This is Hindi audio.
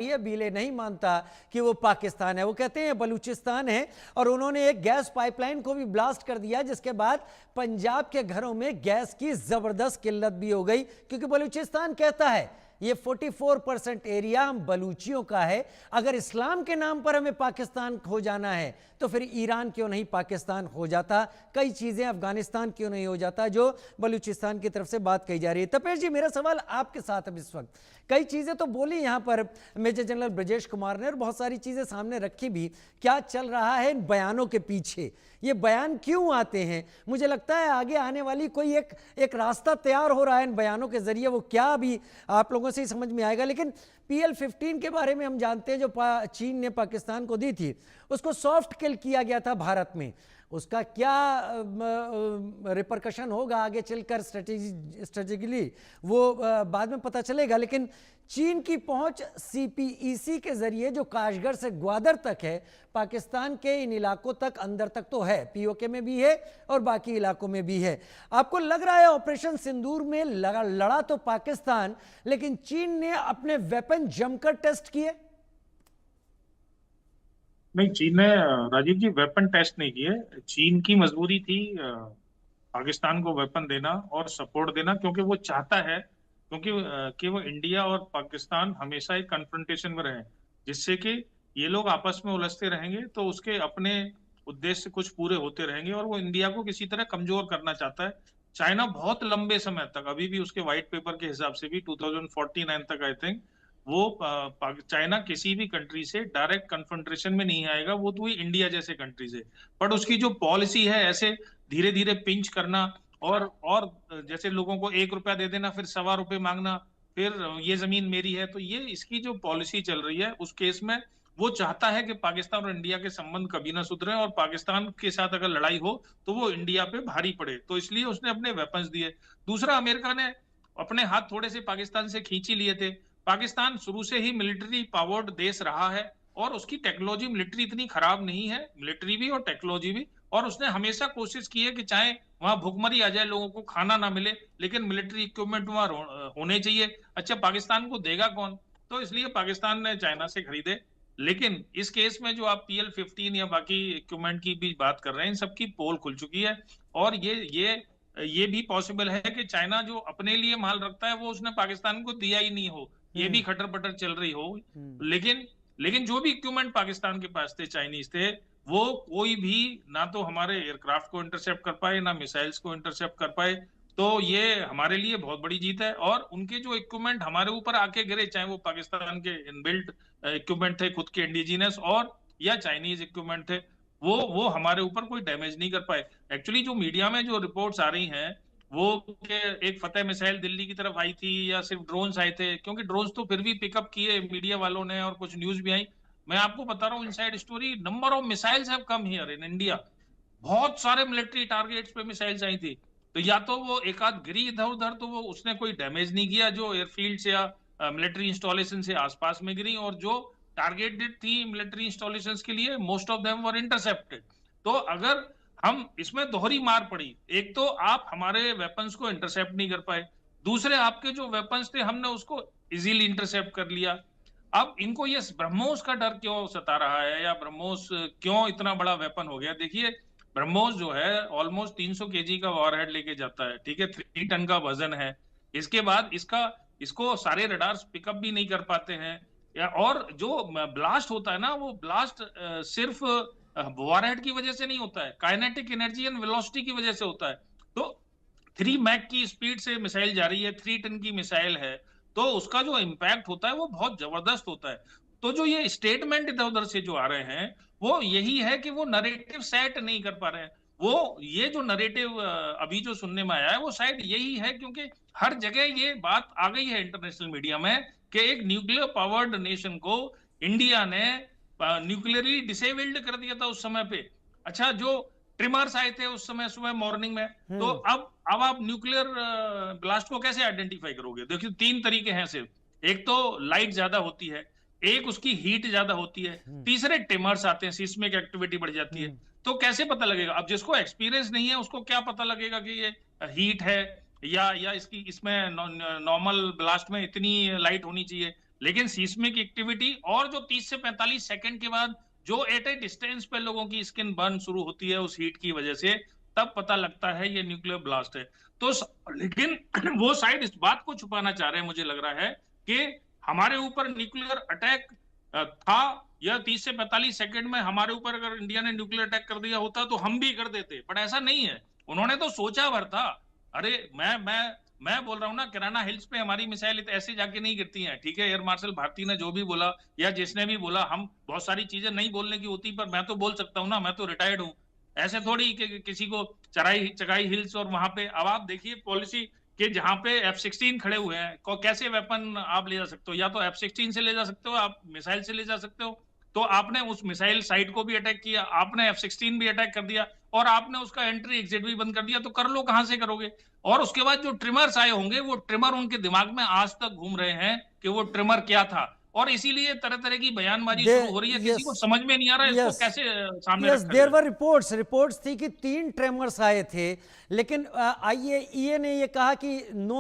ये बीले नहीं मानता कि वो पाकिस्तान है, वो कहते हैं बलूचिस्तान है। और उन्होंने एक गैस पाइपलाइन को भी ब्लास्ट कर दिया, जिसके बाद पंजाब के घरों में गैस की जबरदस्त किल्लत भी हो गई, क्योंकि बलूचिस्तान कहता है ये 44% एरिया हम बलूचियों का है। अगर इस्लाम के नाम पर हमें पाकिस्तान हो जाना है तो फिर ईरान क्यों नहीं पाकिस्तान हो जाता, कई चीज़ें अफगानिस्तान क्यों नहीं हो जाता, जो बलूचिस्तान की तरफ से बात कही जा रही है। तपेश जी, मेरा सवाल आपके साथ अब इस वक्त, कई चीज़ें तो बोली यहाँ पर मेजर जनरल ब्रजेश कुमार ने और बहुत सारी चीज़ें सामने रखी भी, क्या चल रहा है इन बयानों के पीछे, ये बयान क्यों आते हैं? मुझे लगता है आगे आने वाली कोई एक रास्ता तैयार हो रहा है इन बयानों के जरिए, वो क्या अभी आप लोगों से ही समझ में आएगा। लेकिन PL-15 के बारे में हम जानते हैं, जो चीन ने पाकिस्तान को दी थी, उसको सॉफ्ट किल किया गया था भारत में। उसका क्या रिपरकशन होगा आगे चलकर स्ट्रेटेजिकली, वो बाद में पता चलेगा। लेकिन चीन की पहुंच CPEC के जरिए जो काशगर से ग्वादर तक है, पाकिस्तान के इन इलाकों तक, अंदर तक तो है, POK में भी है और बाकी इलाकों में भी है। आपको लग रहा है ऑपरेशन सिंदूर में लड़ा तो पाकिस्तान, लेकिन चीन ने अपने वेपन जमकर टेस्ट किए? नहीं, चीन ने राजीव जी वेपन टेस्ट नहीं किए। चीन की मजबूरी थी पाकिस्तान को वेपन देना और सपोर्ट देना, क्योंकि वो चाहता है, क्योंकि कि वो इंडिया और पाकिस्तान हमेशा एक कन्फ्रंटेशन में रहे, जिससे कि ये लोग आपस में उलझते रहेंगे तो उसके अपने उद्देश्य कुछ पूरे होते रहेंगे, और वो इंडिया को किसी तरह कमजोर करना चाहता है। चाइना बहुत लंबे समय तक, अभी भी उसके व्हाइट पेपर के हिसाब से भी 2049 तक आई थिंक, वो चाइना किसी भी कंट्री से डायरेक्ट कन्फ्रंटेशन में नहीं आएगा, वो तो ही इंडिया जैसे कंट्री से। बट उसकी जो पॉलिसी है, ऐसे धीरे धीरे पिंच करना, और जैसे लोगों को 1 रुपया दे देना, फिर 1.25 रुपये मांगना, फिर ये जमीन मेरी है, तो ये इसकी जो पॉलिसी चल रही है, उस केस में वो चाहता है कि पाकिस्तान और इंडिया के संबंध कभी ना सुधरे, और पाकिस्तान के साथ अगर लड़ाई हो तो वो इंडिया पे भारी पड़े, तो इसलिए उसने अपने वेपन्स दिए। दूसरा, अमेरिका ने अपने हाथ थोड़े से पाकिस्तान से खींच ही लिए थे। पाकिस्तान शुरू से ही मिलिट्री पावर्ड देश रहा है, और उसकी टेक्नोलॉजी मिलिट्री इतनी खराब नहीं है, मिलिट्री भी और टेक्नोलॉजी भी। और उसने हमेशा कोशिश की है कि चाहे वहां भुखमरी आ जाए, लोगों को खाना ना मिले, लेकिन मिलिट्री इक्विपमेंट वहां होने चाहिए। अच्छा, पाकिस्तान को देगा कौन? तो इसलिए पाकिस्तान ने चाइना से खरीदे। लेकिन इस केस में जो आप PL-15 या बाकी इक्विपमेंट की भी बात कर रहे हैं, इन सबकी पोल खुल चुकी है। और ये भी पॉसिबल है कि चाइना जो अपने लिए माल रखता है वो उसने पाकिस्तान को दिया ही नहीं हो, ये भी खटर पटर चल रही हो। लेकिन लेकिन जो भी इक्विपमेंट पाकिस्तान के पास थे, चाइनीज थे, वो कोई भी ना तो हमारे एयरक्राफ्ट को इंटरसेप्ट कर पाए, ना मिसाइल्स को इंटरसेप्ट कर पाए। तो ये हमारे लिए बहुत बड़ी जीत है। और उनके जो इक्विपमेंट हमारे ऊपर आके गिरे, चाहे वो पाकिस्तान के इनबिल्ट इक्विपमेंट थे खुद के इंडिजिनस, और या चाइनीज इक्विपमेंट थे, वो हमारे ऊपर कोई डैमेज नहीं कर पाए। एक्चुअली जो मीडिया में जो रिपोर्ट्स आ रही हैं, वो के एक फतेह मिसाइल दिल्ली की तरफ आई थी, या सिर्फ ड्रोन्स आए थे, क्योंकि ड्रोन्स तो फिर भी पिकअप किए मीडिया वालों ने, और कुछ न्यूज भी आई। मैं आपको बता रहा हूँ inside story, number of missiles have come here in India. बहुत सारे मिलिट्री टारगेट्स पे मिसाइल्स आई थी। तो या तो वो एक आध गिरी इधर उधर, तो वो उसने कोई डैमेज नहीं किया जो एयरफील्ड से या मिलिट्री इंस्टॉलेशन से आसपास में गिरी, और जो टारगेटेड थी मिलिट्री इंस्टॉलेशन के लिए, most of them were intercepted. तो अगर हम इसमें दोहरी मार पड़ी, एक तो आप हमारे वेपन्स को इंटरसेप्ट नहीं कर पाए, दूसरे आपके जो वेपन्स थे हमने उसको इजीली इंटरसेप्ट कर लिया। अब इनको ये ब्रह्मोस का डर क्यों सता रहा है, या ब्रह्मोस क्यों इतना बड़ा वेपन हो गया? देखिए, ब्रह्मोस जो है ऑलमोस्ट 300 kg का वॉरहेड लेके जाता है, ठीक है, 3 टन का वजन है। इसके बाद इसको सारे रडार्स पिकअप भी नहीं कर पाते हैं, या और जो ब्लास्ट होता है ना, वो ब्लास्ट सिर्फ वॉरहेड की वजह से नहीं होता है, काइनेटिक एनर्जी एंड वेलोसिटी की वजह से होता है। तो 3 मैक की स्पीड से मिसाइल जा रही है, 3 टन की मिसाइल है, तो उसका जो इम्पैक्ट होता है वो बहुत जबरदस्त होता है। तो जो ये स्टेटमेंट इधर उधर से जो आ रहे हैं, वो यही है कि वो नरेटिव सेट नहीं कर पा रहे हैं। वो ये जो नरेटिव अभी जो सुनने में आया है, वो शायद यही है, क्योंकि हर जगह ये बात आ गई है इंटरनेशनल मीडिया में कि एक न्यूक्लियर पावर्ड नेशन को इंडिया ने न्यूक्लियरली डिसेबल्ड कर दिया था उस समय पे। अच्छा, जो ट्रिमर्स आए थे उस समय सुबह मॉर्निंग में, तो अब आप न्यूक्लियर ब्लास्ट को कैसे आइडेंटिफाई करोगे? देखिए, 3 तरीके हैं सिर्फ। एक तो लाइट ज्यादा होती है, एक उसकी हीट ज्यादा होती है, तीसरे ट्रिमर्स आते हैं, सिस्मिक एक्टिविटी बढ़ जाती है। तो कैसे पता लगेगा? अब जिसको एक्सपीरियंस नहीं है उसको क्या पता लगेगा कि ये हीट है, या इसमें नॉर्मल ब्लास्ट में इतनी लाइट होनी चाहिए? लेकिन सीस्मिक एक्टिविटी और जो 30 से 45 सेकंड के बाद जो एट ए डिस्टेंस पे लोगों की स्किन बर्न शुरू होती है उस हीट की वजह से, तब पता लगता है ये न्यूक्लियर ब्लास्ट है। तो लेकिन वो साइड इस बात को छुपाना चाह रहे हैं, मुझे लग रहा है कि हमारे ऊपर न्यूक्लियर अटैक था, या 30 से 45 सेकंड में हमारे ऊपर अगर इंडिया ने न्यूक्लियर अटैक कर दिया होता तो हम भी कर देते, पर ऐसा नहीं है। उन्होंने तो सोचा भर था। अरे मैं बोल रहा हूँ ना, किराना हिल्स पे हमारी मिसाइल ऐसे जाके नहीं गिरती हैं। ठीक है, एयर मार्शल भारती ने जो भी बोला या जिसने भी बोला, हम बहुत सारी चीजें नहीं बोलने की होती, पर मैं तो बोल सकता हूँ ना, मैं तो रिटायर्ड हूँ। ऐसे थोड़ी कि किसी को चगाई हिल्स और वहां पे, अब आप देखिए पॉलिसी कि जहां पे F-16 खड़े हुए हैं, कैसे वेपन आप ले जा सकते हो? या तो F-16 से ले जा सकते हो, आप मिसाइल से ले जा सकते हो। तो आपने उस मिसाइल साइट को भी अटैक किया, आपने F-16 भी अटैक कर दिया, और आपने उसका एंट्री एग्जिट भी बंद कर दिया, तो कर लो, कहां से करोगे? और उसके बाद जो ट्रिमर्स आए होंगे, वो ट्रिमर उनके दिमाग में आज तक घूम रहे हैं कि वो ट्रिमर क्या था, और इसीलिए तरह तरह की बयानबाजी दे शुरू हो रही है। किसी यस को समझ में नहीं आ रहा है इसको यस कैसे सामने यस रखा देयर जाए। वर रिपोर्ट्स थी कि 3 ट्रेमर्स आए थे, लेकिन आईएईए ने ये कहा कि नो